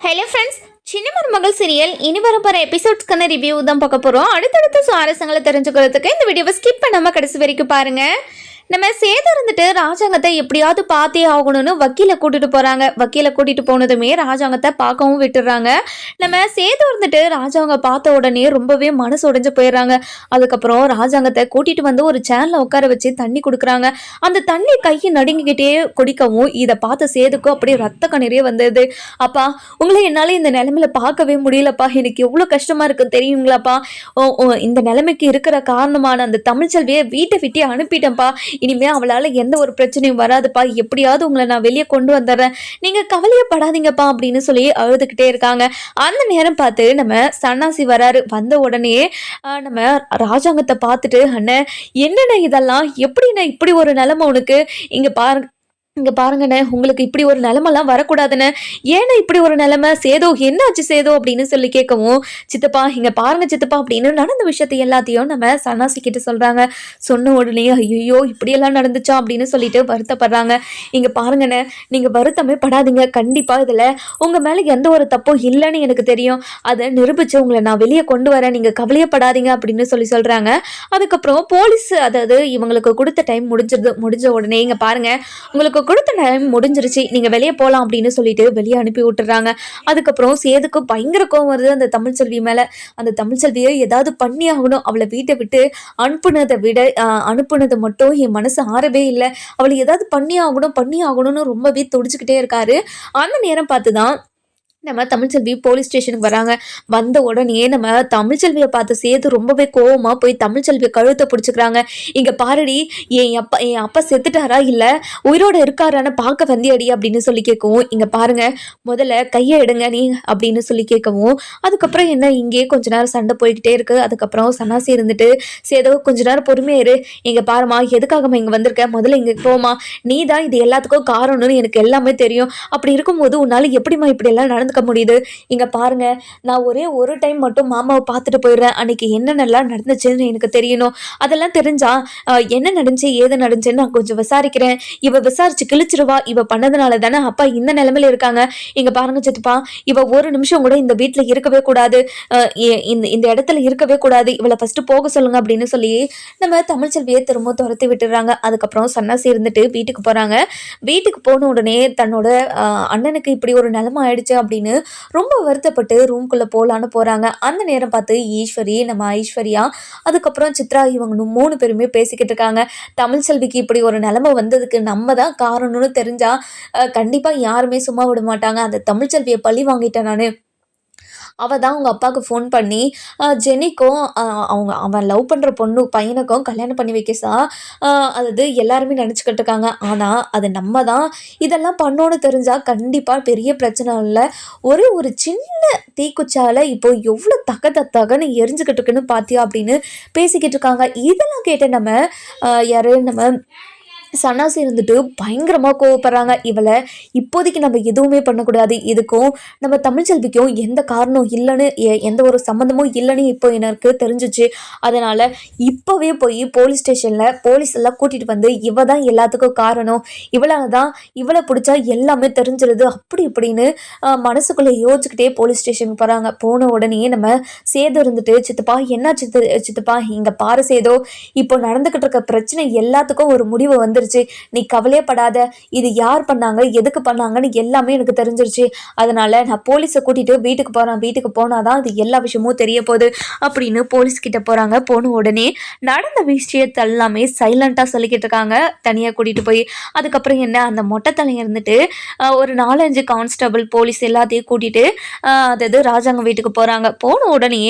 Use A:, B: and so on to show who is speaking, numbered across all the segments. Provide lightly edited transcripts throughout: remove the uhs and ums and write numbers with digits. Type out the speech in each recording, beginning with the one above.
A: Hello friends, சின்ன மருமகள் serial இனி வரப்போகிற எபிசோட்ஸ்க்கான ரிவ்யூ தான் பார்க்க போகிறோம். அடுத்தடுத்த சுவாரஸ்யங்களை தெரிஞ்சுக்கிறதுக்கு இந்த வீடியோவை ஸ்கிப் பண்ணாமல் கடைசி வரைக்கும் பாருங்கள். நம்ம சேது இருந்துட்டு ராஜாங்கத்தை எப்படியாவது பார்த்தே ஆகணும்னு வக்கீலை கூட்டிட்டு போறாங்க. வக்கீலை கூட்டிட்டு போனதுமே ராஜாங்கத்தை பார்க்கவும் விட்டுறாங்க. நம்ம சேது இருந்துட்டு ராஜாங்க பார்த்த உடனே ரொம்பவே மனசு உடைஞ்சு போயிடுறாங்க. அதுக்கப்புறம் ராஜாங்கத்தை கூட்டிட்டு வந்து ஒரு சேர்ல உட்கார வச்சு தண்ணி கொடுக்குறாங்க. அந்த தண்ணி கையை நடுங்கிக்கிட்டே குடிக்கவும் இதை பார்த்த சேதுக்கும் அப்படியே ரத்த கண்ணீரே வந்தது. அப்பா, உங்களை என்னால இந்த நிலைமையில பார்க்கவே முடியலப்பா, எனக்கு எவ்வளவு கஷ்டமா இருக்குன்னு தெரியுங்களாப்பா. இந்த நிலைமைக்கு இருக்கிற காரணமான அந்த தமிழ்ச்செல்வியை வீட்டை விட்டு அனுப்பிட்டேன்ப்பா. இனிமே அவளால் எந்த ஒரு பிரச்சனையும் வராதுப்பா, எப்படியாவது உங்களை நான் வெளியே கொண்டு வந்துடுறேன், நீங்கள் கவலையப்படாதீங்கப்பா அப்படின்னு சொல்லி அழுதுகிட்டே இருக்காங்க. அந்த நேரம் பார்த்து நம்ம சன்னாசி வராரு. வந்த உடனே நம்ம ராஜாங்கத்தை பார்த்துட்டு, அண்ணன் என்னென்ன இதெல்லாம், எப்படிண்ணே இப்படி ஒரு நிலைமை உனக்கு, இங்கே பாருங்கண்ணே, உங்களுக்கு இப்படி ஒரு நிலமெல்லாம் வரக்கூடாதுன்னு, ஏன்னா இப்படி ஒரு நிலைமை, சேதோ என்னாச்சு சேதோ அப்படின்னு சொல்லி கேட்கவும், சித்தப்பா இங்கே பாருங்க சித்தப்பா அப்படின்னு நடந்த விஷயத்தை எல்லாத்தையும் நம்ம சன்னாசி கிட்ட சொல்கிறாங்க. சொன்ன உடனே ஐயோ இப்படியெல்லாம் நடந்துச்சா அப்படின்னு சொல்லிட்டு வருத்தப்படுறாங்க. இங்கே பாருங்கண்ணே, நீங்கள் வருத்தமே படாதீங்க, கண்டிப்பாக இதில் உங்கள் மேலே எந்த ஒரு தப்பும் இல்லைன்னு எனக்கு தெரியும், அதை நிரூபித்து உங்களை நான் வெளியே கொண்டு வரேன், நீங்கள் கவலையப்படாதீங்க அப்படின்னு சொல்கிறாங்க. அதுக்கப்புறம் போலீஸ், அதாவது இவங்களுக்கு கொடுத்த டைம் முடிஞ்ச உடனே இங்கே பாருங்கள், உங்களுக்கு கொடுத்த டைம் முடிஞ்சிருச்சு, நீங்க வெளியே போகலாம் அப்படின்னு சொல்லிட்டு வெளியே அனுப்பி விட்டுறாங்க. அதுக்கப்புறம் சேதுக்கு பயங்கர கோவம் வருது அந்த தமிழ்ச்செல்வி மேல. அந்த தமிழ்ச்செல்வியை ஏதாவது பண்ணி ஆகணும், அவளை வீட்டை விட்டு அனுப்புனதை மட்டும் என் மனசு ஆறவே இல்லை, அவளை ஏதாவது பண்ணி ஆகணும்னு ரொம்பவே துடிச்சுக்கிட்டே இருக்காரு. அந்த நேரம் பார்த்துதான் நம்ம தமிழ்ச்செல்வி போலீஸ் ஸ்டேஷனுக்கு வராங்க. வந்த உடனே நம்ம தமிழ்ச்செல்வியை பார்த்து சேது ரொம்பவே கோவமாக போய் தமிழ்ச்செல்வியை கழுத்தை பிடிச்சிக்கிறாங்க. இங்கே பாருடி, என் அப்பா செத்துட்டாரா இல்லை உயிரோடு இருக்காரான்னு பார்க்க வந்தியடி அப்படின்னு சொல்லி கேட்கவும், இங்கே பாருங்க முதல்ல கையை எடுங்க நீ அப்படின்னு சொல்லி கேட்கவும், அதுக்கப்புறம் என்ன இங்கேயே கொஞ்ச நேரம் சண்டை போய்கிட்டே இருக்கு. அதுக்கப்புறம் சன்னாசி இருந்துட்டு, சேதோ கொஞ்ச நேரம் பொறுமையாரு, இங்கே பாருமா எதுக்காகமா இங்கே வந்திருக்க, முதல்ல இங்கே போமா, நீ தான் இது எல்லாத்துக்கும் காரணம்னு எனக்கு எல்லாமே தெரியும், அப்படி இருக்கும்போது உன்னால எப்படிமா இப்படி எல்லாம் நடந்து முடியுது, இங்க பாருங்க நான் ஒரே ஒரு டைம் மட்டும் மாமாவை பார்த்துட்டு போயிடுறேன், அன்னைக்கு என்னென்னலாம் நடந்துச்சுன்னு எனக்கு தெரியணும், அதெல்லாம் தெரிஞ்சா என்ன நடந்துச்சு ஏது நடந்துச்சுன்னு நான் கொஞ்சம் விசாரிக்கிறேன், இவ விசாரிச்சு கிழிச்சிருவா, இவ பண்ணதுனால தானே அப்பா இந்த நிலைமையில இருக்காங்க, இங்க பாருங்க சித்தப்பா, இவ ஒரு நிமிஷம் கூட இந்த வீட்டுல இருக்கவே கூடாது, இந்த இடத்துல இருக்கவே கூடாது, இவளை ஃபர்ஸ்ட் போக சொல்லுங்க அப்படின்னு சொல்லி நம்ம தமிழ்ச்செல்வியை திரும்ப துரத்தி விட்டுறாங்க. அதுக்கப்புறம் சன்னாசி இருந்துட்டு வீட்டுக்கு போறாங்க. வீட்டுக்கு போன உடனே தன்னோட அண்ணனுக்கு இப்படி ஒரு நிலைமை ஆயிடுச்சு அப்படின்னு ரொம்ப வருத்தப்பட்டு ரூம்குள்ள போலான்னு போறாங்க. அந்த நேரம் பார்த்து ஈஸ்வரி, நம்ம ஐஸ்வர்யா, அதுக்கப்புறம் சித்ரா, இவங்க 3 பேருமே பேசிக்கிட்டு இருக்காங்க. தமிழ்ச்செல்விக்கு இப்படி ஒரு நிலைமை வந்ததுக்கு நம்ம தான் காரணம்னு தெரிஞ்சா கண்டிப்பா யாருமே சும்மா விட மாட்டாங்க. அந்த தமிழ்ச்செல்வியை பழி வாங்கிட்டேன் நானு, அவள் தான் அவங்க அப்பாவுக்கு ஃபோன் பண்ணி ஜெனிக்கும் அவன் லவ் பண்ணுற பையனுக்கும் கல்யாணம் பண்ணி வைக்கசா, அதாவது எல்லாருமே நினச்சிக்கிட்டு இருக்காங்க. ஆனால் அது நம்ம தான் இதெல்லாம் பண்ணோன்னு தெரிஞ்சால் கண்டிப்பாக பெரிய பிரச்சனை இல்லை, ஒரு சின்ன தீக்குச்சால இப்போ எவ்வளோ தகன்னு எரிஞ்சுக்கிட்டு இருக்குன்னு பார்த்தியா அப்படின்னு பேசிக்கிட்டு இருக்காங்க. இதெல்லாம் கேட்டு நம்ம நம்ம சன்னாசி இருந்துட்டு பயங்கரமாக கோவப்படுறாங்க. இவளை இப்போதைக்கு நம்ம எதுவுமே பண்ணக்கூடாது, இதுக்கும் நம்ம தமிழ்ச்செல்விக்கும் எந்த காரணம் இல்லைன்னு, எந்த ஒரு சம்மந்தமும் இல்லைன்னு இப்போ எனக்கு தெரிஞ்சிச்சு, அதனால் இப்போவே போய் போலீஸ் ஸ்டேஷனில் போலீஸ் எல்லாம் கூட்டிகிட்டு வந்து இவ தான் எல்லாத்துக்கும் காரணம், இவளால் தான் இவளை பிடிச்சா எல்லாமே தெரிஞ்சிருது அப்படி இப்படின்னு மனசுக்குள்ளே யோசிச்சுக்கிட்டே போலீஸ் ஸ்டேஷனுக்கு போகிறாங்க. போன உடனே நம்ம சேது இருந்துட்டு, சித்தப்பா என்ன சித்தப்பா இங்கே பாரு சேதோ, இப்போ நடந்துக்கிட்டு இருக்க பிரச்சனை எல்லாத்துக்கும் ஒரு முடிவு வந்து நீ கவலையப்படாத, இது யார் பண்ணாங்க எதுக்கு பண்ணாங்கன்னு எல்லாமே எனக்கு தெரிஞ்சிருச்சு, அதனால நான் போலீஸை கூட்டிட்டு வீட்டுக்கு போறேன், வீட்டுக்கு போனாதான் இது எல்லா விஷயமும் தெரிய போகுது அப்படின்னு போலீஸ் கிட்ட போறாங்க. போன உடனே நடந்த விஷயத்த எல்லாமே சைலண்டா சொல்லிக்கிட்டு இருக்காங்க தனியா கூட்டிட்டு போய். அதுக்கப்புறம் என்ன, அந்த மொட்டை தலை இருந்துட்டு ஒரு 4-5 கான்ஸ்டபிள் போலீஸ் எல்லாத்தையும் கூட்டிட்டு அதாவது ராஜாங்க வீட்டுக்கு போறாங்க. போன உடனே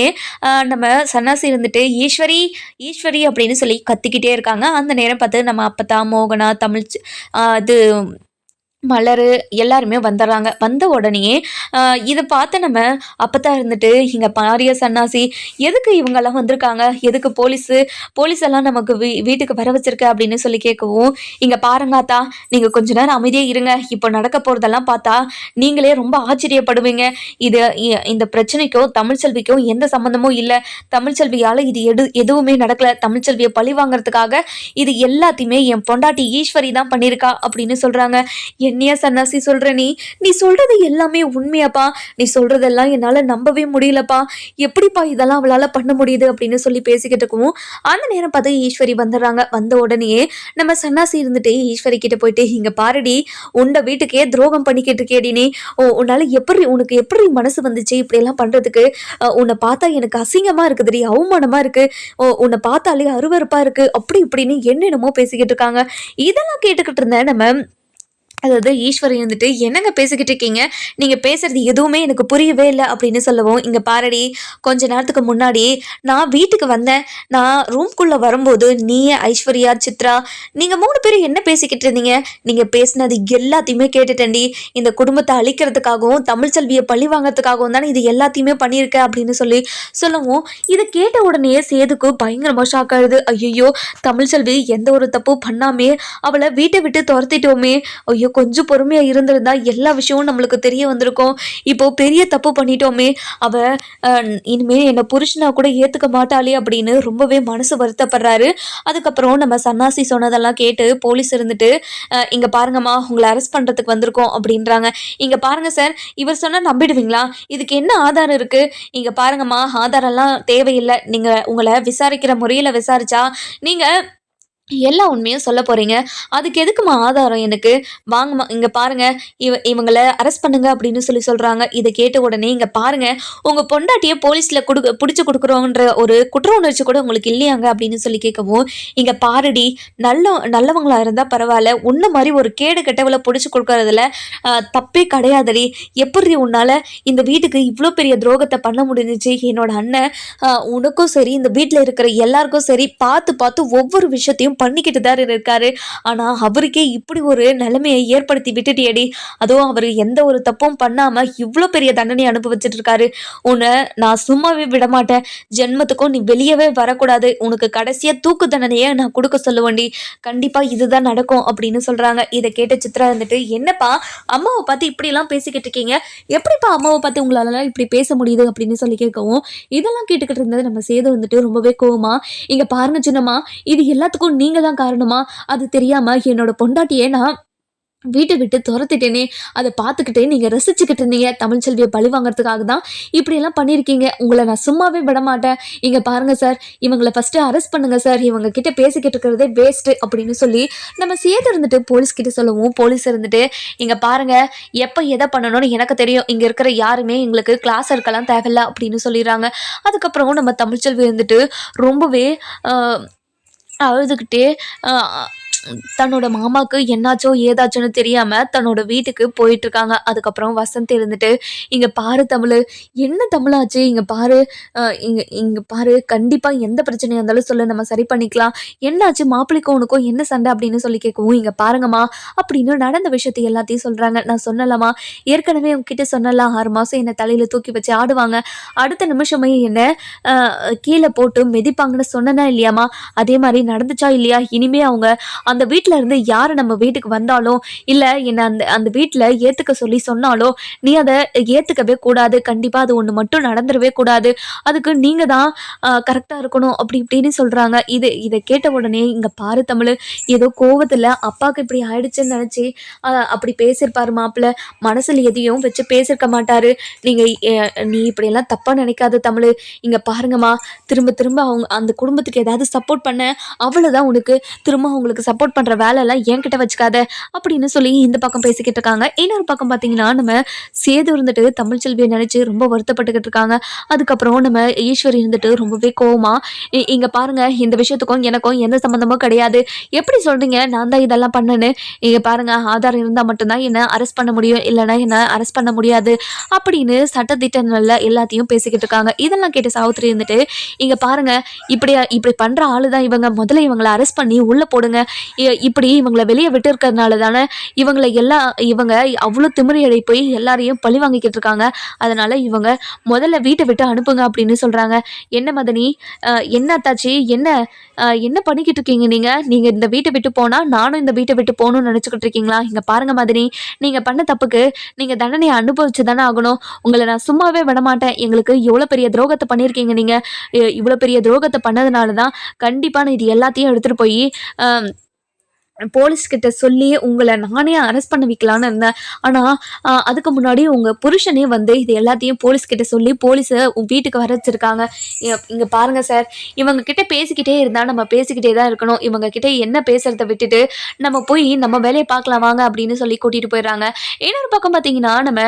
A: நம்ம சன்னாசி இருந்துட்டு ஈஸ்வரி அப்படின்னு சொல்லி கத்திக்கிட்டே இருக்காங்க. அந்த நேரம் பார்த்து நம்ம அப்பத்தா மோகனா இது மலர் எல்லாருமே வந்துடுறாங்க. வந்த உடனே இதை பார்த்து நம்ம அப்பத்தான் இருந்துட்டு, இங்கே பாரிய சன்னாசி எதுக்கு இவங்கெல்லாம் வந்திருக்காங்க, எதுக்கு போலீஸ் எல்லாம் நமக்கு வீட்டுக்கு வர வச்சிருக்க அப்படின்னு சொல்லி கேட்கவும், இங்கே பாருங்காத்தா நீங்கள் கொஞ்ச நேரம் அமைதியே இருங்க, இப்போ நடக்க போகிறதெல்லாம் பார்த்தா நீங்களே ரொம்ப ஆச்சரியப்படுவீங்க, இந்த பிரச்சனைக்கும் தமிழ்ச்செல்விக்கும் எந்த சம்மந்தமும் இல்லை, தமிழ்ச்செல்வியால் இது எதுவுமே நடக்கலை, தமிழ்ச்செல்வியை பழி வாங்கறதுக்காக இது எல்லாத்தையுமே என் பொண்டாட்டி ஈஸ்வரி தான் பண்ணியிருக்கா அப்படின்னு சொல்கிறாங்க. என்னையா சன்னாசி சொல்ற நீ சொல்றது எல்லாமே உண்மையாப்பா? நீ சொல்றதெல்லாம் என்னால நம்பவே முடியலப்பா. எப்படிப்பா இதெல்லாம் அவளால பண்ண முடியுது அப்படின்னு சொல்லி பேசிக்கிட்டு இருக்கவும் அந்த நேரம் பார்த்து ஈஸ்வரி வந்துடுறாங்க. வந்த உடனே நம்ம சன்னாசி இருந்துட்டு ஈஸ்வரி கிட்ட போயிட்டு, இங்க பாருடி, உண்ட வீட்டுக்கே துரோகம் பண்ணிக்கிட்டு இருக்கேடி நீ. உன்னால உனக்கு எப்படி மனசு வந்துச்சு இப்படி எல்லாம் பண்றதுக்கு? உன்னை பார்த்தா எனக்கு அசிங்கமா இருக்குதுடி, அவமானமா இருக்கு, உன்னை பார்த்தாலே அருவருப்பா இருக்கு, அப்படி இப்படின்னு என்னென்னமோ பேசிக்கிட்டு இருக்காங்க. இதெல்லாம் கேட்டுக்கிட்டு இருந்தேன் நம்ம அதாவது ஈஸ்வரி வந்துட்டு, என்னங்க பேசிக்கிட்டு இருக்கீங்க, நீங்க பேசுறது எதுவுமே எனக்கு புரியவே இல்லை அப்படின்னு சொல்லவும், இங்க பாரடி, கொஞ்ச நேரத்துக்கு முன்னாடி நான் வீட்டுக்கு வந்தேன். நான் ரூம்குள்ள வரும்போது நீ, ஐஸ்வர்யா, சித்ரா, நீங்க 3 பேரும் என்ன பேசிக்கிட்டு இருந்தீங்க? நீங்க பேசினது எல்லாத்தையுமே கேட்டுட்டேன்டி. இந்த குடும்பத்தை அழிக்கிறதுக்காகவும் தமிழ்ச்செல்வியை பழி வாங்கறதுக்காகவும் தானே இது எல்லாத்தையுமே பண்ணியிருக்க அப்படின்னு சொல்லவும், இதை கேட்ட உடனே சேதுக்கு பயங்கரமா ஷாக் ஆகுது. ஐயோ, தமிழ்ச்செல்வி எந்த ஒரு தப்பும் பண்ணாமே அவளை வீட்டை விட்டு துரத்திட்டோமே. ஐயோ, கொஞ்சம் பொறுமையா இருந்திருந்தா எல்லா விஷயமும் நம்மளுக்கு தெரிய வந்திருக்கும். இப்போ பெரிய தப்பு பண்ணிட்டோமே, அவ இனிமே என்னை புருஷனா கூட ஏத்துக்க மாட்டாளே அப்படின்னு ரொம்பவே மனசு வருத்தப்படுறாரு. அதுக்கப்புறம் நம்ம சன்னாசி சொன்னதெல்லாம் கேட்டு போலீஸ் இருந்துட்டு, இங்க பாருங்கம்மா, உங்களை அரெஸ்ட் பண்றதுக்கு வந்திருக்கோம் அப்படின்றாங்க. இங்க பாருங்க சார், இவர் சொன்னா நம்பிடுவீங்களா? இதுக்கு என்ன ஆதாரம் இருக்கு? இங்க பாருங்கம்மா, ஆதாரம்லாம் தேவையில்லை. நீங்க உங்களை விசாரிக்கிற முறையில விசாரிச்சா நீங்க எல்லா உண்மையும் சொல்ல போறீங்க. அதுக்கு எதுக்குமா ஆதாரம் எனக்கு? வாங்கம்மா, இங்க பாருங்க, இவங்களை அரெஸ்ட் பண்ணுங்க அப்படின்னு சொல்றாங்க. இதை கேட்ட உடனே, இங்க பாருங்க, உங்க பொண்டாட்டியை போலீஸ்ல பிடிச்சு கொடுக்குறோன்ற ஒரு குற்ற உணர்ச்சி கூட உங்களுக்கு இல்லையாங்க அப்படின்னு சொல்லி கேட்கவும், இங்க பாருடி, நல்லவங்களா இருந்தா பரவாயில்ல, உன்ன மாதிரி ஒரு கேடு கெட்டவளை பிடிச்சு கொடுக்கறதுல தப்பே கிடையாதுடி. எப்படி உன்னால இந்த வீட்டுக்கு இவ்வளோ பெரிய துரோகத்தை பண்ண முடிஞ்சிச்சு? என்னோட அண்ணன் உனக்கும் சரி, இந்த வீட்டில் இருக்கிற எல்லாருக்கும் சரி, பார்த்து பார்த்து ஒவ்வொரு விஷயத்தையும் பண்ணிக்கிட்டு தான் இருக்காரு. ஆனா அவருக்கே இப்படி ஒரு நிலைமையை ஏற்படுத்தி விட்டுட்டியடி. அதுவும் அவர் எந்த ஒரு தப்பும் பண்ணாம இவ்வளோ பெரிய தண்டனை அனுபவிச்சுட்டு இருக்காரு. உன்னை நான் சும்மாவே விட மாட்டேன். ஜென்மத்துக்கும் நீ வெளியவே வரக்கூடாது. உனக்கு கடைசியா தூக்கு தண்டனையை நான் கொடுக்க சொல்லுவேன்டி. கண்டிப்பா இதுதான் நடக்கும் அப்படின்னு சொல்றாங்க. இதை கேட்ட சித்ரா இருந்துட்டு, என்னப்பா அம்மாவை பார்த்து இப்படி எல்லாம் பேசிக்கிட்டு இருக்கீங்க? எப்படிப்பா அம்மாவை பார்த்து உங்களால இப்படி பேச முடியுது அப்படின்னு சொல்லி கேட்கவும், இதெல்லாம் கேட்டுக்கிட்டு இருந்தது நம்ம சேது வந்துட்டு ரொம்பவே கோவமா, இங்க பாருங்க சின்னம்மா, இது எல்லாத்துக்கும் நீங்க தான் காரணமா? அது தெரியாம என்னோட பொண்டாட்டியே நான் வீட்டை விட்டு துரத்திட்டேனே, அதை பார்த்துக்கிட்டே நீங்க ரசிச்சுக்கிட்டு இருந்தீங்க. தமிழ்ச்செல்வியை பழி வாங்கறதுக்காக தான் இப்படியெல்லாம் பண்ணியிருக்கீங்க. உங்களை நான் சும்மாவே விட மாட்டேன். இங்க பாருங்க சார், இவங்களை ஃபர்ஸ்ட் அரெஸ்ட் பண்ணுங்க சார், இவங்க கிட்ட பேசிக்கிட்டு இருக்கிறதே வேஸ்ட் அப்படின்னு சொல்லி நம்ம சேது இருந்துட்டு போலீஸ் கிட்ட சொல்லவும், போலீஸ் இருந்துட்டு, இங்க பாருங்க, எப்போ எதை பண்ணணும்னு எனக்கு தெரியும். இங்க இருக்கிற யாருமே எங்களுக்கு கிளாஸ் இருக்கலாம் தேவையில்ல அப்படின்னு சொல்லிடுறாங்க. அதுக்கப்புறம் நம்ம தமிழ்ச்செல்வி இருந்துட்டு ரொம்பவே அழுதுகிட்டே தன்னோட மாமாவுக்கு என்னாச்சோ ஏதாச்சோன்னு தெரியாம தன்னோட வீட்டுக்கு போயிட்டு இருக்காங்க. அதுக்கப்புறம் வசந்த் இருந்துட்டு, இங்க பாரு தமிழ், என்ன தமிழாச்சு, இங்க பாரு, இங்க பாரு, கண்டிப்பா எந்த பிரச்சனையா இருந்தாலும் சொல்லு, நம்ம சரி பண்ணிக்கலாம். என்னாச்சு, மாப்பிள்ளைக்கும் உனக்கும் என்ன சண்டை அப்படின்னு சொல்லி கேட்கவும், இங்க பாருங்கம்மா அப்படின்னு நடந்த விஷயத்தை எல்லாத்தையும் சொல்றாங்க. நான் சொன்னலாமா, ஏற்கனவே உங்ககிட்ட சொன்னலாம், 6 மாசம் என்னை தலையில தூக்கி வச்சு ஆடுவாங்க, அடுத்த நிமிஷமே என்ன கீழே போட்டு மிதிப்பாங்கன்னு சொன்னனா இல்லையாமா? அதே மாதிரி நடந்துச்சா இல்லையா? இனிமே அவங்க அந்த வீட்டில் இருந்து யார் நம்ம வீட்டுக்கு வந்தாலும் இல்லை என்னை அந்த அந்த வீட்டில் ஏற்றுக்க சொல்லி சொன்னாலோ நீ அதை ஏற்றுக்கவே கூடாது. கண்டிப்பாக அது ஒன்று மட்டும் நடந்துடவே கூடாது. அதுக்கு நீங்கள் தான் கரெக்டாக இருக்கணும் அப்படி இப்படின்னு சொல்கிறாங்க. இதை கேட்ட உடனே, இங்கே பாரு தமிழ், ஏதோ கோவத்தில் அப்பாவுக்கு இப்படி ஆயிடுச்சுன்னு நினச்சி அப்படி பேசியிருப்பாரு மாப்பிள்ளை. மனசில் எதையும் வச்சு பேசியிருக்க மாட்டாரு. நீ இப்படியெல்லாம் தப்பாக நினைக்காத தமிழ். இங்கே பாருங்கம்மா, திரும்ப திரும்ப அவங்க அந்த குடும்பத்துக்கு ஏதாவது சப்போர்ட் பண்ண அவ்வளோதான் உனக்கு. திரும்ப அவங்களுக்கு சப்போர்ட் பண்ணுற வேலையெல்லாம் என்கிட்ட வச்சுக்காத அப்படின்னு சொல்லி இந்த பக்கம் பேசிக்கிட்டு இருக்காங்க. இன்னொரு பக்கம் பார்த்தீங்கன்னா, நம்ம சேது இருந்துட்டு தமிழ்ச்செல்வியை நினச்சி ரொம்ப வருத்தப்பட்டுக்கிட்டு இருக்காங்க. அதுக்கப்புறம் நம்ம ஈஸ்வரி இருந்துட்டு ரொம்பவே கோவமா, இங்கே பாருங்க, இந்த விஷயத்துக்கும் எனக்கும் எந்த சம்மந்தமும் கிடையாது. எப்படி சொல்கிறீங்க நான் தான் இதெல்லாம் பண்ணேன்னு? இங்கே பாருங்க, ஆதாரம் இருந்தால் மட்டும்தான் என்னை அரெஸ்ட் பண்ண முடியும், இல்லைன்னா என்னை அரெஸ்ட் பண்ண முடியாது அப்படின்னு சட்டத்திட்டங்களில் எல்லாத்தையும் பேசிக்கிட்டு இருக்காங்க. இதெல்லாம் கேட்டு சாவித்திரி இருந்துட்டு, இங்கே பாருங்க, இப்படி பண்ணுற ஆளு தான் இவங்க, முதல்ல இவங்களை அரெஸ்ட் பண்ணி உள்ளே போடுங்க. இப்படி இவங்களை வெளியே விட்டு இருக்கிறதுனால தானே இவங்க அவ்வளோ திமிரி போய் எல்லாரையும் பழி வாங்கிக்கிட்டு இருக்காங்க. அதனால இவங்க முதல்ல வீட்டை விட்டு அனுப்புங்க அப்படின்னு சொல்றாங்க. என்ன மதனி, என்ன அத்தாச்சி, என்ன பண்ணிக்கிட்டு இருக்கீங்க நீங்க இந்த வீட்டை விட்டு போனா நானும் இந்த வீட்டை விட்டு போகணும்னு நினைச்சுக்கிட்டு இருக்கீங்களா? இங்க பாருங்க மதனி, நீங்க பண்ண தப்புக்கு நீங்க தண்டனையை அனுபவிச்சு தானே ஆகணும். உங்களை நான் சும்மாவே விட மாட்டேன். எங்களுக்கு இவ்வளோ பெரிய துரோகத்தை பண்ணியிருக்கீங்க. நீங்க இவ்வளோ பெரிய துரோகத்தை பண்ணதுனால தான் கண்டிப்பா நான் இது எல்லாத்தையும் எடுத்துட்டு போய் போலீஸ்கிட்ட சொல்லி உங்களை நானே அரெஸ்ட் பண்ண வைக்கலான்னு இருந்தேன். ஆனால் அதுக்கு முன்னாடி உங்கள் புருஷனே வந்து இது எல்லாத்தையும் போலீஸ்கிட்ட சொல்லி போலீஸை வீட்டுக்கு வர வச்சிருக்காங்க. இங்கே பாருங்கள் சார், இவங்க கிட்ட பேசிக்கிட்டே இருந்தால் நம்ம பேசிக்கிட்டே தான் இருக்கணும். இவங்க கிட்ட என்ன பேசுறதை விட்டுட்டு நம்ம போய் நம்ம வேலையை பார்க்கலாம் வாங்க அப்படின்னு சொல்லி கூட்டிகிட்டு போயிடுறாங்க. இன்னொரு பக்கம் பார்த்தீங்கன்னா நம்ம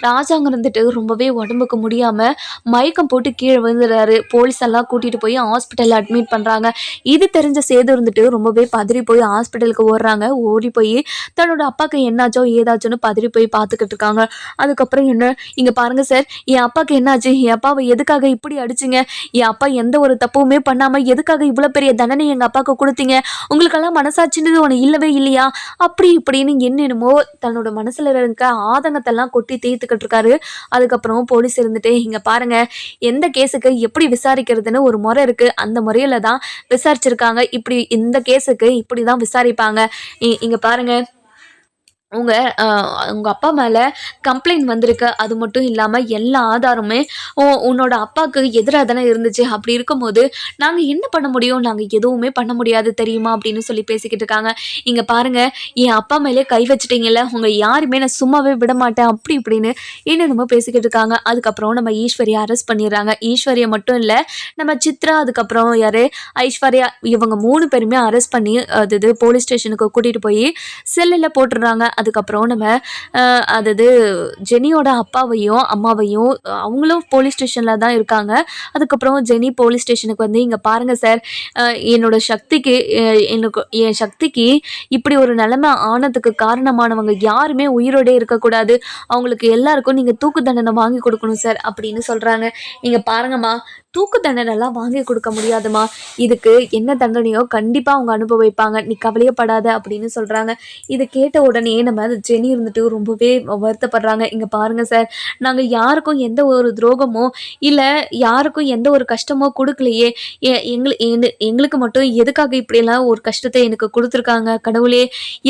A: ராஜாங்க இருந்துட்டு ரொம்பவே உடம்புக்கு முடியாமல் மயக்கம் போட்டு கீழே விழுந்துடுறாரு. போலீஸ் எல்லாம் கூட்டிகிட்டு போய் ஹாஸ்பிட்டலில் அட்மிட் பண்ணுறாங்க. இது தெரிஞ்ச சேது இருந்துட்டு ரொம்பவே பதறி போய் ஹாஸ்பிட்டலுக்கு ஓடுறாங்க. ஓடி போய் தன்னோட அப்பாவுக்கு என்னாச்சோ ஏதாச்சோன்னு பதறி போய் பார்த்துக்கிட்டு இருக்காங்க. அதுக்கப்புறம் என்ன, இங்க பாருங்க சார், என் அப்பாவுக்கு என்னாச்சு, என் அப்பாவை எதுக்காக இப்படி அடிச்சிங்க, என் அப்பா எந்த ஒரு தப்புமே பண்ணாம எதுக்காக இவ்வளவு பெரிய தண்டனை எங்க அப்பாவுக்கு கொடுத்தீங்க, உங்களுக்கெல்லாம் மனசாட்சின்னு ஒன்று இல்லவே இல்லையா, அப்படி இப்படின்னு என்னென்னமோ தன்னோட மனசுல இருக்க ஆதங்கத்தெல்லாம் கொட்டி தீர்த்துக்கிட்டு இருக்காரு. அதுக்கப்புறம் போலீஸ் இருந்துட்டு இங்க பாருங்க, எந்த கேஸுக்கு எப்படி விசாரிக்கிறதுன்னு ஒரு முறை இருக்கு, அந்த முறையில தான் விசாரிச்சிருக்காங்க. இப்படி இந்த கேஸுக்கு இப்படிதான் விசாரிப்பாங்க. இங்க பாருங்க, உங்க உங்க அப்பா மேல கம்ப்ளைண்ட் வந்திருக்கு. அது மட்டும் இல்லாம எல்லா ஆதாரமுமே உன்னோட அப்பாவுக்கு எதிராக தானே இருந்துச்சு. அப்படி இருக்கும்போது நாங்க என்ன பண்ண முடியும், நாங்க எதுவுமே பண்ண முடியாது தெரியுமா அப்படின்னு சொல்லி பேசிக்கிட்டு இருக்காங்க. இங்க பாருங்க, என் அப்பா மேலே கை வச்சுட்டீங்கல்ல, உங்க யாருமே நான் சும்மாவே விட மாட்டேன் அப்படி இப்படின்னு என்னென்னமோ பேசிக்கிட்டு இருக்காங்க. அதுக்கப்புறம் நம்ம ஈஸ்வரியை அரெஸ்ட் பண்ணிடுறாங்க. ஈஸ்வரியை மட்டும் இல்ல, நம்ம சித்ரா, அதுக்கப்புறம் யாரு ஐஸ்வர்யா, இவங்க 3 பேருமே அரெஸ்ட் பண்ணி அது போலீஸ் ஸ்டேஷனுக்கு கூட்டிட்டு போய் செல்லில் போட்டுடுறாங்க. அதுக்கப்புறம் நம்ம அதாவது ஜெனியோட அப்பாவையும் அம்மாவையும் அவங்களும் போலீஸ் ஸ்டேஷனில் தான் இருக்காங்க. அதுக்கப்புறம் ஜெனி போலீஸ் ஸ்டேஷனுக்கு வந்து இங்கே பாருங்கள் சார், என்னோட சக்திக்கு என் சக்திக்கு இப்படி ஒரு நிலைமை ஆனதுக்கு காரணமானவங்க யாருமே உயிரோடே இருக்கக்கூடாது, அவங்களுக்கு எல்லாருக்கும் நீங்கள் தூக்கு தண்டனை வாங்கி கொடுக்கணும் சார் அப்படின்னு சொல்கிறாங்க. இங்கே பாருங்கம்மா, தூக்கு தண்டனைலாம் வாங்கி கொடுக்க முடியாதுமா, இதுக்கு என்ன தண்டனையோ கண்டிப்பாக அவங்க அனுபவிப்பாங்க, நீ கவலையப்படாத அப்படின்னு சொல்கிறாங்க. இதை கேட்ட உடனே நம்ம ஜெனி இருந்துட்டு ரொம்பவே வருத்தப்படுறாங்க. இங்கே பாருங்கள் சார், நாங்கள் யாருக்கும் எந்த ஒரு துரோகமோ இல்லை யாருக்கும் எந்த ஒரு கஷ்டமோ கொடுக்கலையே, எங்களுக்கு மட்டும் எதுக்காக இப்படியெல்லாம் ஒரு கஷ்டத்தை எனக்கு கொடுத்துருக்காங்க, கடவுளே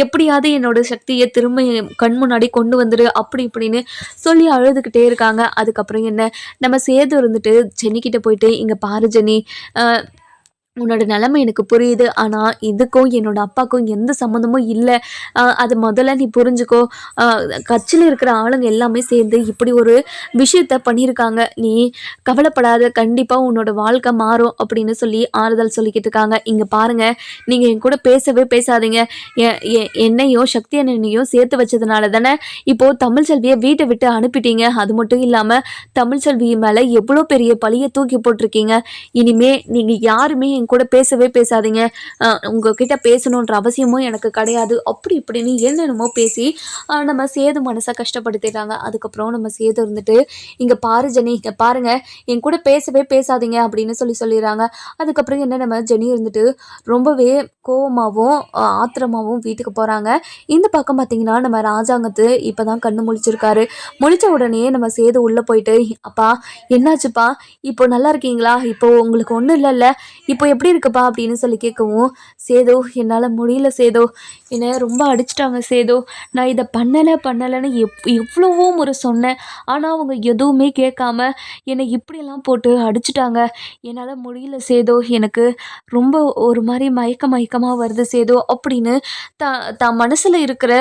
A: எப்படியாவது என்னோட சக்தியை திரும்ப கண் முன்னாடி கொண்டு வந்துடு அப்படி இப்படின்னு சொல்லி அழுதுகிட்டே இருக்காங்க. அதுக்கப்புறம் என்ன, நம்ம சேது இருந்துட்டு ஜெனிக்கிட்ட போயிட்டு இங்கே பாரு ஜெனி, உன்னோட நிலைமை எனக்கு புரியுது, ஆனால் இதுக்கும் என்னோட அப்பாவுக்கும் எந்த சம்மந்தமும் இல்லை, அது முதல்ல நீ புரிஞ்சுக்கோ, கட்சியில் இருக்கிற ஆளுங்க எல்லாமே சேர்ந்து இப்படி ஒரு விஷயத்த பண்ணியிருக்காங்க, நீ கவலைப்படாத, கண்டிப்பாக உன்னோட வாழ்க்கை மாறும் அப்படின்னு சொல்லி ஆறுதல் சொல்லிக்கிட்டு இருக்காங்க. இங்கே பாருங்கள், நீங்கள் என் கூட பேசவே பேசாதீங்க, என்னையும் சக்தி அண்ணனையும் சேர்த்து வச்சதுனால தானே இப்போது தமிழ்ச்செல்வியை வீட்டை விட்டு அனுப்பிட்டீங்க, அது மட்டும் இல்லாமல் தமிழ்ச்செல்வி மேலே எவ்வளோ பெரிய பழியை தூக்கி போட்டிருக்கீங்க, இனிமே நீங்கள் யாருமே என் கூட பேசவே பேசாதீங்க, உங்ககிட்ட பேசணுன்ற அவசியமும் எனக்கு கிடையாது அப்படி இப்படின்னு என்னென்னமோ பேசி நம்ம சேது மனசை கஷ்டப்படுத்திட்டாங்க. அதுக்கப்புறம் நம்ம சேது இருந்துட்டு இங்கே பாரு ஜெனி, இங்கே பாருங்க, என் கூட பேசவே பேசாதீங்க அப்படின்னு சொல்லிடுறாங்க. அதுக்கப்புறம் என்ன, நம்ம ஜெனி இருந்துட்டு ரொம்பவே கோவமாகவும் ஆத்திரமாகவும் வீட்டுக்கு போகிறாங்க. இந்த பக்கம் பார்த்தீங்கன்னா நம்ம ராஜாங்கத்து இப்போ தான் கண்ணு முழிச்சிருக்காரு. முழிச்ச உடனே நம்ம சேது உள்ளே போயிட்டு, அப்பா என்னாச்சுப்பா, இப்போ நல்லா இருக்கீங்களா, இப்போ உங்களுக்கு ஒன்றும் இல்லைல்ல, இப்போ எப்படி இருக்குப்பா அப்படின்னு சொல்லி கேட்கவும், சேது என்னால் முடியல சேது, என்னை ரொம்ப அடிச்சிட்டாங்க சேது, நான் இதை பண்ணலைன்னு எவ்வளவோ முறை சொன்னேன், ஆனால் அவங்க எதுவுமே கேட்காம என்னை இப்படியெல்லாம் போட்டு அடிச்சிட்டாங்க, என்னால் முடியல சேது, எனக்கு ரொம்ப ஒரு மாதிரி மயக்கமாக வருது சேது அப்படின்னு தான் மனசில் இருக்கிற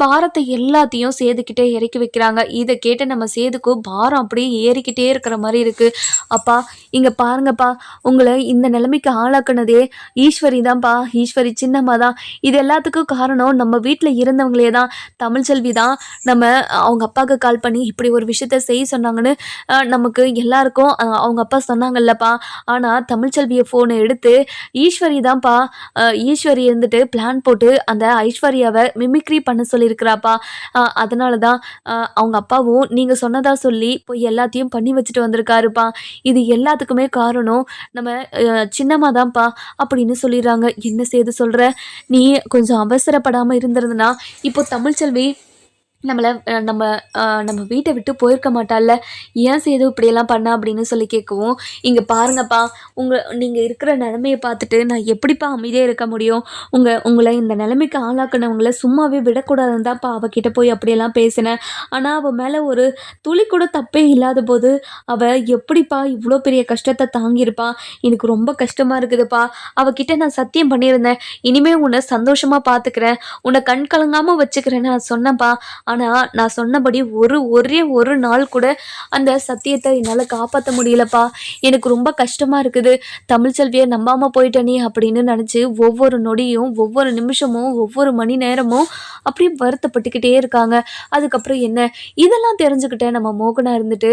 A: பாரத்தை எல்லாத்தையும் சேதுக்கிட்டே இறக்கி வைக்கிறாங்க. இதை கேட்டு நம்ம சேதுக்கு பாரம் அப்படியே ஏறிக்கிட்டே இருக்கிற மாதிரி இருக்குது. அப்பா இங்கே பாருங்கப்பா, உங்களை இந்த நிலைமைக்கு ஆளாக்குனதே ஈஸ்வரி தான்ப்பா, ஈஸ்வரி சின்னம்மா தான், இது எல்லாத்துக்கும் காரணம் நம்ம வீட்டில் இருந்தவங்களே தான், தமிழ்ச்செல்வி தான் நம்ம அவங்க அப்பாவுக்கு கால் பண்ணி இப்படி ஒரு விஷயத்த செய்ய சொன்னாங்கன்னு நமக்கு எல்லாருக்கும் அவங்க அப்பா சொன்னாங்கல்லப்பா, ஆனால் தமிழ்ச்செல்வியை ஃபோனை எடுத்து ஈஸ்வரி தான்ப்பா, ஈஸ்வரி இருந்துட்டு பிளான் போட்டு அந்த ஐஸ்வர்யாவை மிமிக்ரி பண்ண சொல்லியிருக்கிறாப்பா, அதனால தான் அவங்க அப்பாவும் நீங்கள் சொன்னதாக சொல்லி இப்போ எல்லாத்தையும் பண்ணி வச்சுட்டு வந்திருக்காருப்பா, இது எல்லாத்துக்குமே காரணம் நம்ம சின்னம்மா தான்ப்பா அப்படின்னு சொல்லிடுறாங்க. என்ன செய்து சொல்கிற, நீ கொஞ்சம் அவசரப்படாமல் இருந்திருந்தனா இப்போ தமிழ்ச்செல்வி நம்மள நம்ம நம்ம வீட்டை விட்டு போயிருக்க மாட்டாள்ல, ஏன் சேது இப்படியெல்லாம் பண்ணா அப்படின்னு சொல்லி கேட்கவும், இங்கே பாருங்கப்பா, நீங்கள் இருக்கிற நிலமைய பார்த்துட்டு நான் எப்படிப்பா அமைதியாக இருக்க முடியும்? உங்களை இந்த நிலைமைக்கு ஆளாக்குனவங்கள சும்மாவே விடக்கூடாதுன்னு தான்ப்பா அவகிட்ட போய் அப்படியெல்லாம் பேசினேன். ஆனால் அவள் மேலே ஒரு துளி கூட தப்பே இல்லாத போது அவள் எப்படிப்பா இவ்வளோ பெரிய கஷ்டத்தை தாங்கியிருப்பா? எனக்கு ரொம்ப கஷ்டமாக இருக்குதுப்பா. அவகிட்ட நான் சத்தியம் பண்ணியிருந்தேன், இனிமேல் உன்னை சந்தோஷமாக பார்த்துக்கிறேன், உன்னை கண் கலங்காமல் வச்சுக்கிறேன்னு நான் சொன்னேன்ப்பா. ஆனால் நான் சொன்னபடி ஒரே ஒரு நாள் கூட அந்த சத்தியத்தை என்னால் காப்பாற்ற முடியலப்பா. எனக்கு ரொம்ப கஷ்டமாக இருக்குது. தமிழ்ச்செல்வியை நம்பாமல் போயிட்டனே அப்படின்னு நினச்சி ஒவ்வொரு நொடியும், ஒவ்வொரு நிமிஷமும், ஒவ்வொரு மணி நேரமும் அப்படியே வருத்தப்பட்டுக்கிட்டே இருக்காங்க. அதுக்கப்புறம் என்ன, இதெல்லாம் தெரிஞ்சுக்கிட்ட நம்ம மோகனா இருந்துட்டு,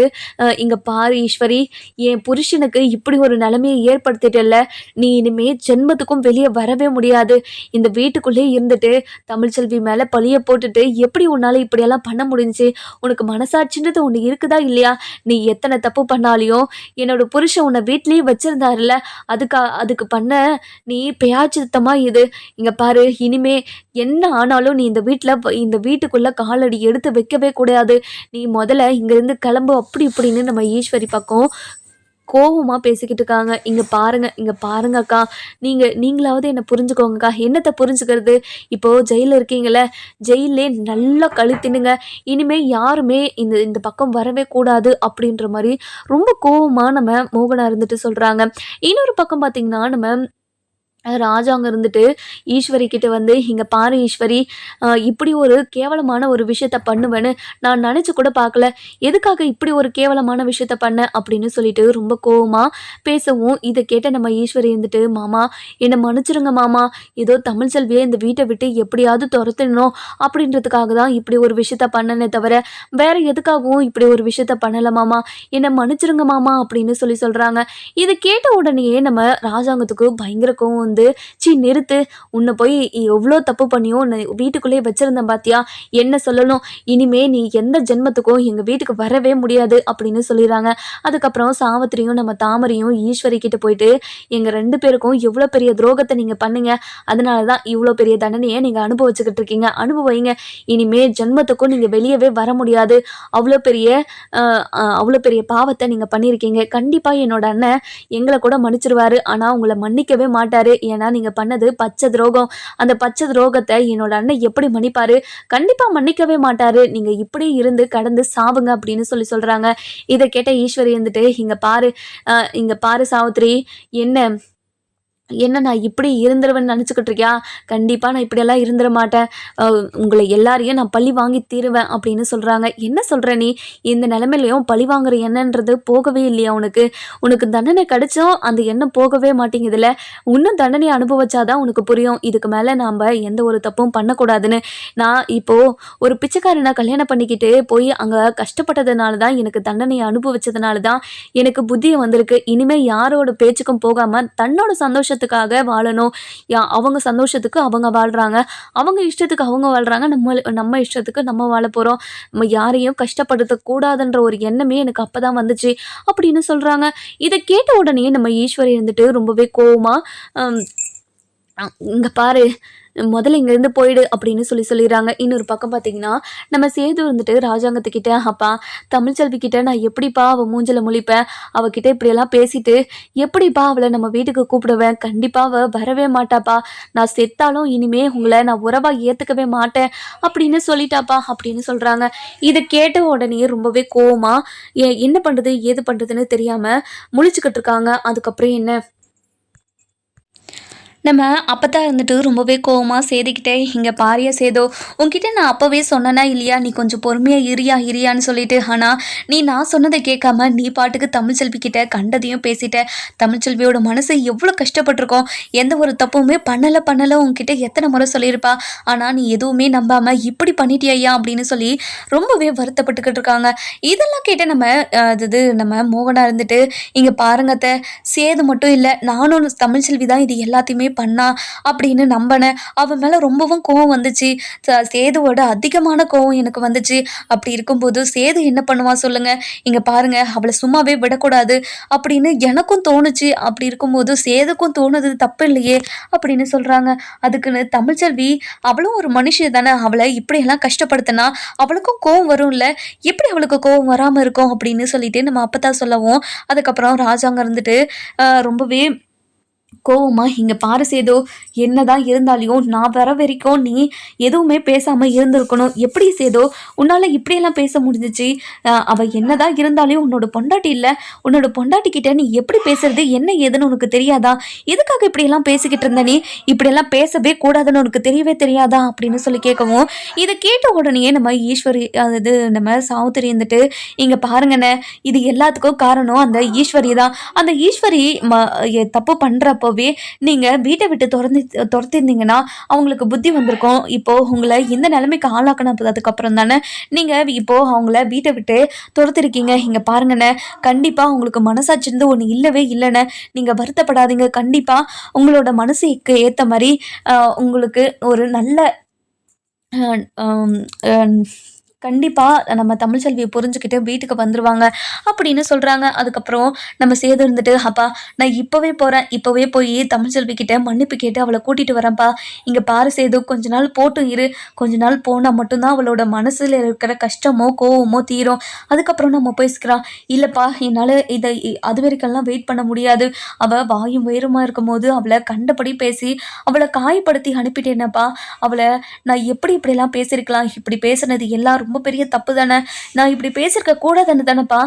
A: இங்கே பாரு ஈஸ்வரி, என் புருஷனுக்கு இப்படி ஒரு நிலைமையை ஏற்படுத்திட்டல, நீ இனிமே ஜென்மத்துக்கும் வெளியே வரவே முடியாது. இந்த வீட்டுக்குள்ளே இருந்துட்டு தமிழ்ச்செல்வி மேலே பழிய போட்டுட்டு எப்படி உன்னால் இப்படியெல்லாம் பண்ண முடிஞ்சுச்சு? உனக்கு மனசாட்சின்றது ஒன்று இருக்குதா இல்லையா? நீ எத்தனை தப்பு பண்ணாலையும் என்னோட புருஷன் உன்னை வீட்லேயே வச்சிருந்தாருல, அதுக்கு பண்ண நீ பேயாச்சித்தமா இது. இங்கே பாரு, இனிமே என்ன ஆனாலும் நீ இந்த வீட்டுக்குள்ளே காலடி எடுத்து வைக்கவே கூடாது. நீ முதல்ல இங்கேருந்து கிளம்பு அப்படி இப்படின்னு நம்ம ஈஸ்வரி பக்கம் கோவமாக பேசிக்கிட்டு இருக்காங்க. இங்கே பாருங்க அக்கா, நீங்களாவது என்னை புரிஞ்சுக்கோங்கக்கா. என்னத்தை புரிஞ்சுக்கிறது? இப்போது ஜெயிலில் இருக்கீங்களே, ஜெயிலே நல்லா கழுத்தினுங்க. இனிமேல் யாருமே இந்த பக்கம் வரவே கூடாது அப்படின்ற மாதிரி ரொம்ப கோவமாக நம்ம மோகனா இருந்துட்டு சொல்கிறாங்க. இன்னொரு பக்கம் பார்த்திங்கன்னா நம்ம ராஜா அங்கே இருந்துட்டு ஈஸ்வரி கிட்ட வந்து, இங்கே பாரு ஈஸ்வரி, இப்படி ஒரு கேவலமான ஒரு விஷயத்த பண்ணுவேன்னு நான் நினச்சி கூட பார்க்கல. எதுக்காக இப்படி ஒரு கேவலமான விஷயத்த பண்ண அப்படின்னு சொல்லிட்டு ரொம்ப கோவமாக பேசவும், இதை கேட்ட நம்ம ஈஸ்வரி இருந்துட்டு, மாமா என்னை மன்னிச்சிருங்க மாமா, ஏதோ தமிழ்ச்செல்வியை இந்த வீட்டை விட்டு எப்படியாவது துரத்திடணும் அப்படின்றதுக்காக தான் இப்படி ஒரு விஷயத்த பண்ணனே தவிர வேற எதுக்காகவும் இப்படி ஒரு விஷயத்த பண்ணலை மாமா, என்னை மன்னிச்சிருங்க மாமா அப்படின்னு சொல்கிறாங்க. இதை கேட்ட உடனேயே நம்ம ராஜாங்கத்துக்கு பயங்கர கோவம் வந்து, நிறுத்து, உன்னை போய் எவ்வளோ தப்பு பண்ணியோ உன்னை வீட்டுக்குள்ளேயே வச்சிருந்தேன் பாத்தியா, என்ன சொல்லணும், இனிமே நீ எந்த ஜென்மத்துக்கும் எங்கள் வீட்டுக்கு வரவே முடியாது அப்படின்னு சொல்லிடுறாங்க. அதுக்கப்புறம் சாவித்திரியும் நம்ம தாமரையும் ஈஸ்வரி கிட்ட போயிட்டு, எங்கள் 2 பேருக்கும் எவ்வளோ பெரிய துரோகத்தை நீங்கள் பண்ணுங்க, அதனால தான் இவ்வளோ பெரிய தண்டனையை நீங்கள் அனுபவிச்சுக்கிட்டு இருக்கீங்க, அனுபவிங்க, இனிமே ஜென்மத்துக்கும் நீங்கள் வெளியவே வர முடியாது, அவ்வளோ பெரிய பாவத்தை நீங்கள் பண்ணியிருக்கீங்க, கண்டிப்பாக என்னோட அண்ணன் எங்களை கூட மன்னிச்சிருவாரு, ஆனால் உங்களை மன்னிக்கவே மாட்டாரு, ஏன்னா நீங்கள் பண்ணது பச்சை துரோகம், அந்த பச்சை துரோகத்தை என்னோட அண்ணன் எப்படி மன்னிப்பாரு, கண்டிப்பாக மன்னிக்கவே மாட்டாரு, நீங்கள் இப்படி இருந்து கடந்து சாவுங்க அப்படின்னு சொல்கிறாங்க. இதை கேட்ட ஈஸ்வரி இருந்துட்டு, இங்கே பாரு சாவித்திரி, என்ன நான் இப்படி இருந்துருவேன்னு நினச்சிக்கிட்டு இருக்கியா? கண்டிப்பாக நான் இப்படியெல்லாம் இருந்துட மாட்டேன், உங்களை எல்லாரையும் நான் பழி வாங்கி தீருவேன் அப்படின்னு சொல்கிறாங்க. என்ன சொல்கிற நீ? இந்த நிலைமையிலையும் பழி வாங்குற எண்ணன்றது போகவே இல்லையா உனக்கு தண்டனை கிடைச்சும் அந்த எண்ணம் போகவே மாட்டேங்குதுல, இன்னும் தண்டனை அனுபவிச்சாதான் உனக்கு புரியும், இதுக்கு மேலே நாம் எந்த ஒரு தப்பும் பண்ணக்கூடாதுன்னு. நான் இப்போது ஒரு பிச்சைக்காரனை கல்யாணம் பண்ணிக்கிட்டு போய் அங்கே கஷ்டப்பட்டதுனால தான், எனக்கு தண்டனையை அனுபவிச்சதுனால தான் எனக்கு புத்தியை வந்திருக்கு. இனிமேல் யாரோட பேச்சுக்கும் போகாமல் தன்னோட சந்தோஷத்துக்காக வாழணும், அவங்க சந்தோஷத்துக்கு அவங்க வாழ்கிறாங்க, அவங்க இஷ்டத்துக்கு அவங்க வாழ்கிறாங்க, நம்ம இஷ்டத்துக்கு நம்ம வாழ போகிறோம், நம்ம யாரையும் கஷ்டப்படுத்தக்கூடாதுன்ற ஒரு எண்ணமே எனக்கு அப்போ தான் வந்துச்சு அப்படின்னு சொல்கிறாங்க. இதை கேட்ட உடனே நம்ம ஈஸ்வரி இருந்துட்டு ரொம்பவே கோவமாக, இங்கே பாரு, முதல்ல இங்கேருந்து போயிடு அப்படின்னு சொல்லிடுறாங்க. இன்னொரு பக்கம் பார்த்தீங்கன்னா நம்ம சேது இருந்துட்டு ராஜாங்கத்துக்கிட்ட, அப்பா தமிழ்ச்செல்விக்கிட்ட நான் எப்படிப்பா அவள் மூஞ்சில் முழிப்பேன், அவகிட்ட இப்படியெல்லாம் பேசிட்டு எப்படிப்பா அவளை நம்ம வீட்டுக்கு கூப்பிடுவேன், கண்டிப்பாக அவள் வரவே மாட்டாப்பா, நான் செத்தாலும் இனிமே உங்களை நான் உறவாக ஏற்றுக்கவே மாட்டேன் அப்படின்னு சொல்லிட்டாப்பா அப்படின்னு சொல்கிறாங்க. இதை கேட்ட உடனே ரொம்பவே கோவமாக என்ன பண்ணுறது ஏது பண்ணுறதுன்னு தெரியாமல் முழிச்சுக்கிட்டு இருக்காங்க. அதுக்கப்புறம் என்ன, நம்ம அப்போ இருந்துட்டு ரொம்பவே கோவமாக சேதுக்கிட்டே, இங்கே பாரியா சேதோ, உங்ககிட்ட நான் அப்போவே சொன்னேன்னா இல்லையா, நீ கொஞ்சம் பொறுமையாக இரியான்னு சொல்லிட்டு, ஆனால் நான் சொன்னதை கேட்காம நீ பாட்டுக்கு தமிழ்ச்செல்விக்கிட்ட கண்டதையும் பேசிட்ட, தமிழ்ச்செல்வியோட மனசு எவ்வளோ கஷ்டப்பட்டிருக்கோம், எந்த ஒரு தப்புமே பண்ணலை உங்ககிட்ட எத்தனை முறை சொல்லியிருப்பா, ஆனால் நீ எதுவுமே நம்பாமல் இப்படி பண்ணிட்டியா அப்படின்னு சொல்லி ரொம்பவே வருத்தப்பட்டுக்கிட்டு இருக்காங்க. இதெல்லாம் கேட்ட நம்ம மோகனா இருந்துட்டு, இங்கே பாருங்கத்த, சேது மட்டும் இல்லை, நானும் தமிழ்ச்செல்வி தான் இது எல்லாத்தையுமே பண்ணா அப்படின்னு நம்பினேன். அவன் மேலே ரொம்பவும் கோவம் வந்துச்சு. சேதுவோட அதிகமான கோவம் எனக்கு வந்துச்சு. அப்படி இருக்கும்போது சேது என்ன பண்ணுவான் சொல்லுங்க? இங்க பாருங்க, அவளை சும்மாவே விடக்கூடாது அப்படின்னு எனக்கும் தோணுச்சு. அப்படி இருக்கும்போது சேதுக்கும் தோணுது தப்பு இல்லையே அப்படின்னு சொல்றாங்க. அதுக்குன்னு தமிழ்ச்செல்வி அவளும் ஒரு மனுஷி தானே, அவளை இப்படியெல்லாம் கஷ்டப்படுத்தினா அவளுக்கும் கோவம் வரும்ல, எப்படி அவளுக்கு கோவம் வராம இருக்கும் அப்படின்னு சொல்லிட்டு நம்ம அப்பதான் சொல்லவும், அதுக்கப்புறம் ராஜாங்க இருந்துட்டு ரொம்பவே கோவமா, இங்க பாரு சேது, என்னதான் இருந்தாலும் நான் வர வரைக்கும் நீ எதுவுமே பேசாம இருந்திருக்கணும். எப்படி சேது உன்னால இப்படியெல்லாம் பேச முடிஞ்சிச்சு? அவ என்னதான் இருந்தாலும் உன்னோட பொண்டாட்டி இல்ல, உன்னோட பொண்டாட்டி கிட்ட நீ எப்படி பேசுறது என்ன ஏதுன்னு உனக்கு தெரியாதா? எதுக்காக இப்படியெல்லாம் பேசிக்கிட்டு இருந்த நீ? இப்படியெல்லாம் பேசவே கூடாதுன்னு உனக்கு தெரியவே தெரியாதா அப்படின்னு சொல்லி கேட்கவும், இதை கேட்ட உடனே நம்ம ஈஸ்வரி, அதாவது நம்ம சாவுத்திரி இருந்துட்டு, இங்க பாருங்கண்ணே, இது எல்லாத்துக்கும் காரணம் அந்த ஈஸ்வரி தான். அந்த ஈஸ்வரி தப்பு பண்றப்போவே நீங்க வீட்டை விட்டு துரத்திருந்தீங்கன்னா அவங்களுக்கு புத்தி வந்திருக்கும். இப்போ உங்களை இந்த நிலைமைக்கு ஆளாக்கினதுக்கு அப்புறம் தானே நீங்க இப்போ அவங்கள வீட்டை விட்டு துரத்திருக்கீங்க. இங்க பாருங்கண்ணே, கண்டிப்பா உங்களுக்கு மனசாட்சிருந்து ஒண்ணு இல்லவே இல்லைன்னு நீங்க வருத்தப்படாதீங்க. கண்டிப்பா உங்களோட மனசுக்கு ஏத்த மாதிரி உங்களுக்கு ஒரு நல்ல கண்டிப்பா நம்ம தமிழ்ச்செல்வியை புரிஞ்சுக்கிட்டு வீட்டுக்கு வந்துருவாங்க அப்படின்னு சொல்றாங்க. அதுக்கப்புறம் நம்ம சேது இருந்துட்டு, அப்பா நான் இப்பவே போறேன், இப்பவே போய் தமிழ்ச்செல்வி கிட்ட மன்னிப்பு கேட்டு அவளை கூட்டிட்டு வரேன்ப்பா. இங்க பாரு சேது, கொஞ்ச நாள் போட்டும் இரு, கொஞ்ச நாள் போனா மட்டும்தான் அவளோட மனசுல இருக்கிற கஷ்டமோ கோவமோ தீரும். அதுக்கப்புறம் நம்ம பேசிக்கலாம். இல்லப்பா, என்னால இதை அது வரைக்கெல்லாம் வெயிட் பண்ண முடியாது. அவ வாயும் வயிறுமா இருக்கும்போது அவளை கண்டபடி பேசி அவளை காயப்படுத்தி அனுப்பிட்டேனப்பா. அவளை நான் இப்படிலாம் பேசியிருக்கலாம், இப்படி பேசுனது எல்லாரும் ரொம்ப பெரிய தப்பு தானே, நான் இப்படி பேசியிருக்க கூடாதுன்னு தானேப்பா,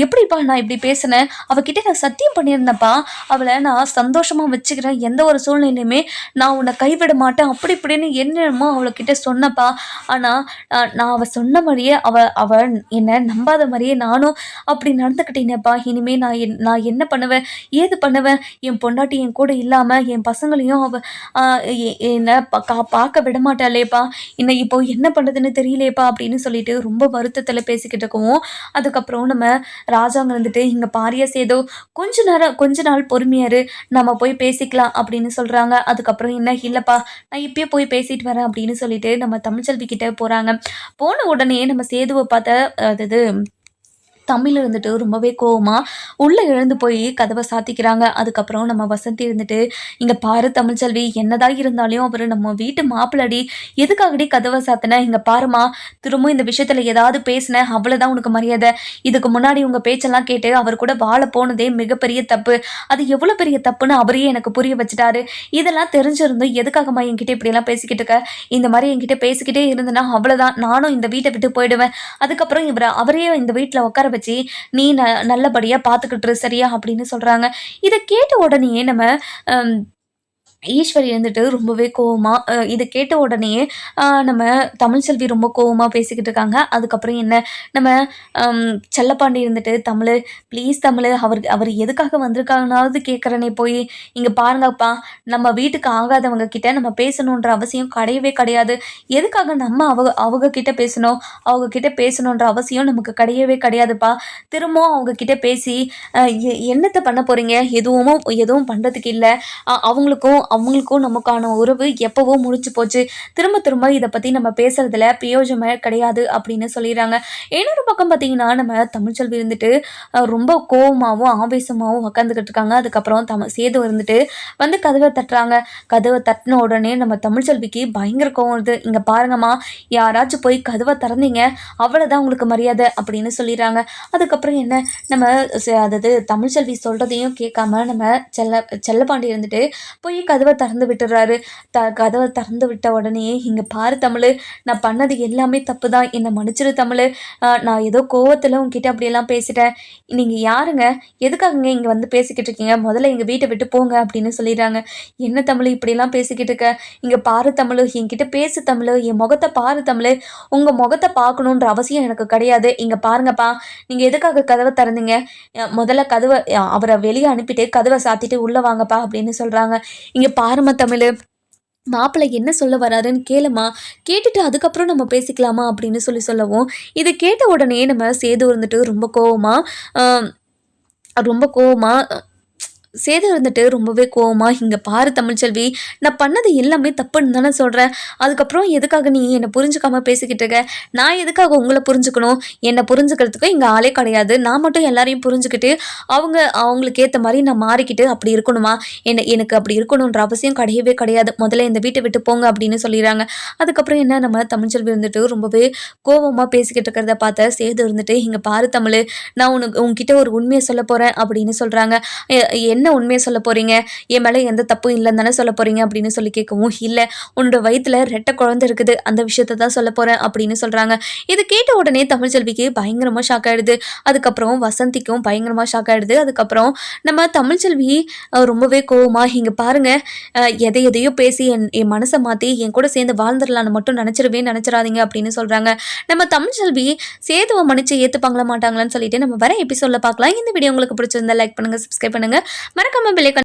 A: எப்படிப்பா நான் இப்படி பேசினேன், அவகிட்ட நான் சத்தியம் பண்ணியிருந்தேன்ப்பா, அவளை நான் சந்தோஷமா வச்சுக்கிறேன், எந்த ஒரு சூழ்நிலையுமே நான் உன்னை கைவிட மாட்டேன் அப்படி இப்படின்னு என்னமோ அவளுக்கிட்ட சொன்னப்பா. ஆனால் நான் அவள் சொன்ன மாதிரியே அவள் என்னை நம்பாத மாதிரியே நானும் அப்படி நடந்துக்கிட்டேனேப்பா. இனிமேல் நான் என்ன பண்ணுவேன் ஏது பண்ணுவேன், என் பொண்டாட்டி என் கூட இல்லாமல் என் பசங்களையும் என்னை பார்க்க விட மாட்டாளேப்பா, இன்னும் இப்போ என்ன பண்ணுறதுன்னு தெரியலேப்பா அப்படின்னு சொல்லிட்டு ரொம்ப வருத்தத்தில் பேசிக்கிட்டு இருக்கவும், அதுக்கப்புறம் நம்ம ராஜாங்க வந்துட்டு, இங்கே பாரியா சேதோ, கொஞ்ச நாள் பொறுமையாரு, நம்ம போய் பேசிக்கலாம் அப்படின்னு சொல்கிறாங்க. அதுக்கப்புறம் என்ன, இல்லைப்பா நான் இப்பயே போய் பேசிட்டு வரேன் அப்படின்னு சொல்லிட்டு நம்ம தமிழ்ச்செல்வி கிட்ட போகிறாங்க. போன உடனே நம்ம சேதுவை பார்த்த அதாவது தமிழ் இருந்துட்டு ரொம்பவே கோவமா உள்ளே எழுந்து போய் கதவை சாத்திக்கிறாங்க. அதுக்கப்புறம் நம்ம வசந்தி இருந்துட்டு, இங்கே பாரு தமிழ்ச்செல்வி, என்னதான் இருந்தாலும் அவர் நம்ம வீட்டு மாப்பிள்ளடி, எதுக்காகடி கதவை சாத்தின, இங்கே பாருமா, திரும்ப இந்த விஷயத்தில் ஏதாவது பேசினேன் அவ்வளோதான் உனக்கு மரியாதை. இதுக்கு முன்னாடி உங்கள் பேச்செல்லாம் கேட்டு அவர் கூட வாழ போனதே மிகப்பெரிய தப்பு, அது எவ்வளோ பெரிய தப்புன்னு அவரையே எனக்கு புரிய வச்சுட்டாரு. இதெல்லாம் தெரிஞ்சிருந்தும் எதுக்காகம்மா என்கிட்ட இப்படியெல்லாம் பேசிக்கிட்டு இருக்க, இந்த மாதிரி என்கிட்ட பேசிக்கிட்டே இருந்தேன்னா அவ்வளோதான், நானும் இந்த வீட்டை விட்டு போயிடுவேன். அதுக்கப்புறம் அவரையே இந்த வீட்டில் உட்கார வச்சு நீ நல்லபடியா பார்த்துக்கிட்டு சரியா அப்படின்னு சொல்றாங்க. இதை கேட்ட உடனே நம்ம ஈஸ்வரி இருந்துட்டு ரொம்பவே கோவமா இதை கேட்ட உடனே நம்ம தமிழ்ச்செல்வி ரொம்ப கோவமாக பேசிக்கிட்டு இருக்காங்க. அதுக்கப்புறம் என்ன, நம்ம செல்லப்பாண்டி இருந்துட்டு, தமிழ் ப்ளீஸ் தமிழ், அவர் எதுக்காக வந்திருக்காங்கனாவது கேட்குறனே போய், இங்கே பாருங்கப்பா, நம்ம வீட்டுக்கு ஆகாதவங்க கிட்ட நம்ம பேசணுன்ற அவசியம் கிடையவே கிடையாது. எதுக்காக நம்ம அவங்க கிட்ட பேசணும், அவங்க கிட்ட பேசணுன்ற அவசியம் நமக்கு கிடையவே கிடையாதுப்பா. திரும்பவும் அவங்க கிட்ட பேசி என்னத்தை பண்ண போகிறீங்க, எதுவும் பண்ணுறதுக்கு இல்லை. அவங்களுக்கும் நமக்கான உறவு எப்போவோ முடிஞ்சு போச்சு. திரும்ப இதை பற்றி நம்ம பேசுறதுல பிரயோஜனமே கிடையாது அப்படின்னு சொல்லிடுறாங்க. இன்னொரு பக்கம் பார்த்தீங்கன்னா நம்ம தமிழ்ச்செல்வி இருந்துட்டு ரொம்ப கோவமாகவும் ஆவேசமாகவும் உட்காந்துக்கிட்டு இருக்காங்க. அதுக்கப்புறம் சேது இருந்துட்டு வந்து கதவை தட்டுறாங்க. கதவை தட்டின உடனே நம்ம தமிழ்ச்செல்விக்கு பயங்கர கோவம் வருது. இங்கே பாருங்கம்மா, யாராச்சும் போய் கதவை திறந்தீங்க அவ்வளோதான் உங்களுக்கு மரியாதை அப்படின்னு சொல்லிடுறாங்க. அதுக்கப்புறம் என்ன, நம்ம அதாவது தமிழ்ச்செல்வி சொல்கிறதையும் கேட்காம நம்ம செல்லப்பாண்டி இருந்துட்டு போய் கதவை திறந்து விட்டுறாரு. கதவை திறந்து விட்ட உடனே, இங்கே பாரு தமிழ், நான் பண்ணது எல்லாமே தப்பு தான், என்னை மன்னிச்சிரு தமிழ், நான் ஏதோ கோவத்தில் உங்ககிட்ட அப்படியெல்லாம் பேசிட்டேன். நீங்கள் யாருங்க, எதுக்காகங்க இங்கே வந்து பேசிக்கிட்டு இருக்கீங்க, முதல்ல எங்கள் வீட்டை விட்டு போங்க அப்படின்னு சொல்லிடுறாங்க. என்ன தமிழ் இப்படியெல்லாம் பேசிக்கிட்டு இருக்க, இங்கே பாரு தமிழ், என்கிட்ட பேசு தமிழ், என் முகத்தை பாரு தமிழ், உங்கள் முகத்தை பார்க்கணுன்ற அவசியம் எனக்கு கிடையாது. இங்கே பாருங்கப்பா, நீங்கள் எதுக்காக கதவை திறந்தீங்க, முதல்ல கதவை அவரை வெளியே அனுப்பிட்டு கதவை சாத்திட்டு உள்ளே வாங்கப்பா அப்படின்னு சொல்கிறாங்க. இங்கே பாருமா தமிழ், மாப்பிள்ளை என்ன சொல்ல வராருன்னு கேளுமா, கேட்டுட்டு அதுக்கப்புறம் நம்ம பேசிக்கலாமா அப்படின்னு சொல்லவும், இதை கேட்ட உடனே நம்ம சேது இருந்துட்டு ரொம்ப கோவமா சேது இருந்துட்டு ரொம்பவே கோவமா, "இங்க பாரு தமிழ்ச்செல்வி, நான் பண்ணது எல்லாமே தப்புன்னு தானே சொல்றேன். அதுக்கப்புறம் எதுக்காக நீ என்ன புரிஞ்சுக்காம பேசிக்கிட்டு இருக்க? நான் எதுக்காக உங்கள புரிஞ்சுக்கணும்? என்ன புரிஞ்சுக்கிறதுக்கு இங்க ஆளே கிடையாது. நான் மட்டும் எல்லாரையும் புரிஞ்சுக்கிட்டு, அவங்களுக்கு ஏத்த மாரி நான் மாறிக்கிட்டு அப்படி இருக்கணுமா? எனக்கு அப்படி இருக்கணுன்ற அவசியம் கிடையவே கிடையாது. முதல்ல இந்த வீட்ட விட்டு போங்க" அப்படின்னு சொல்லிர்றாங்க. அதுக்கப்புறம் என்ன நம்ம தமிழ்ச்செல்வி இருந்துட்டு ரொம்பவே கோவமா பேசிக்கிட்டு இருக்கிறத பார்த்த சேது இருந்துட்டு, "இங்க பாரு தமிழு, நான் உன்கிட்ட ஒரு உண்மைய சொல்லப் போறேன்" அப்படின்னு சொல்றாங்க. "எ என்ன உண்மைய சொல்லப் போறீங்க? என் மேல எந்த தப்பும் இல்லன்னு தானே சொல்லப் போறீங்க?" அப்படின்னு சொல்லி கேட்கவும், "இல்ல, உன்னோட வயித்துல ரெட்டை குழந்தை இருக்குது. அந்த விஷயத்த தான் சொல்லப் போறேன்" அப்படின்னு சொல்றாங்க. இது கேட்ட உடனே தமிழ்ச்செல்விக்கு பயங்கரமா ஷாக் ஆயிடுது. அதுக்கப்புறம் வசந்திக்கும் பயங்கரமா ஷாக் ஆயிடுது. அதுக்கப்புறம் நம்ம தமிழ்ச்செல்வி ரொம்பவே கோவமா, "இங்க பாருங்க, எதை எதையோ பேசி என் என் மனச மாத்தி என் கூட சேர்ந்து வாழ்ந்துடலான்னு மட்டும் நினைச்சிடாதீங்க" அப்படின்னு சொல்றாங்க. நம்ம தமிழ்ச்செல்வி சேதுவ மன்னிச்சு ஏத்துப்பாங்களா மாட்டாங்களான்னு சொல்லிட்டு நம்ம வர எபிசோட்ல பார்க்கலாம். இந்த வீடியோ உங்களுக்கு பிடிச்சிருந்தா லைக் பண்ணுங்க, சப்ஸ்கிரைப் பண்ணுங்க. மறக்காம பெல் ஐகான்